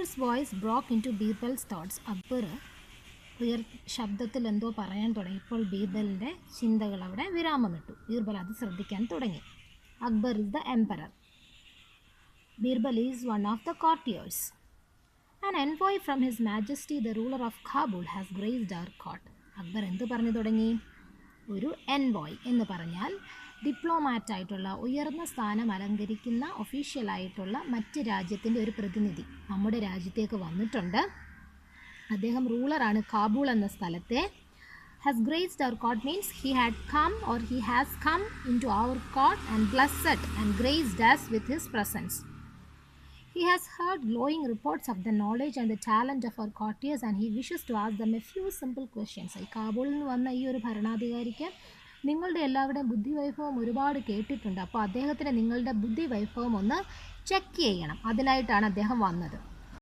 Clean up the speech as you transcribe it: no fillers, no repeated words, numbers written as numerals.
Akbar's voice broke into Birbals thoughts. Akbar ശബ്ദത്തിൽ എന്തോ പറയാൻ തുടങ്ങിയപ്പോൾ ബീർബലിൻ്റെ ചിന്തകൾ അവിടെ വിരാമമിട്ടു. ബീർബൽ അത് ശ്രദ്ധിക്കാൻ തുടങ്ങി. Akbar is the emperor. Birbal is one of the courtiers. An envoy from His Majesty the ruler of Kabul has graced our court. Akbar എന്ത് പറഞ്ഞു തുടങ്ങി? ഒരു എൻവോയ് എന്ന് പറഞ്ഞാൽ ഡിപ്ലോമാറ്റായിട്ടുള്ള ഉയർന്ന സ്ഥാനം അലങ്കരിക്കുന്ന ഒഫീഷ്യലായിട്ടുള്ള മറ്റ് രാജ്യത്തിൻ്റെ ഒരു പ്രതിനിധി നമ്മുടെ രാജ്യത്തേക്ക് വന്നിട്ടുണ്ട്. അദ്ദേഹം റൂളറാണ് കാബൂൾ എന്ന സ്ഥലത്തെ. has graced our court means he had come or he has come into our court and blessed and graced us with his presence. He has heard glowing reports of the knowledge and the talent of our courtiers and he wishes to ask them a few simple questions. ഈ കാബൂളിൽ നിന്ന് വന്ന ഈ ഒരു ഭരണാധികാരിക്ക് നിങ്ങളുടെ എല്ലാവരുടെയും ബുദ്ധിവൈഭവം ഒരുപാട് കേട്ടിട്ടുണ്ട്. അപ്പോൾ അദ്ദേഹത്തിന് നിങ്ങളുടെ ബുദ്ധിവൈഭവം ഒന്ന് ചെക്ക് ചെയ്യണം. അതിനായിട്ടാണ് അദ്ദേഹം വന്നത്.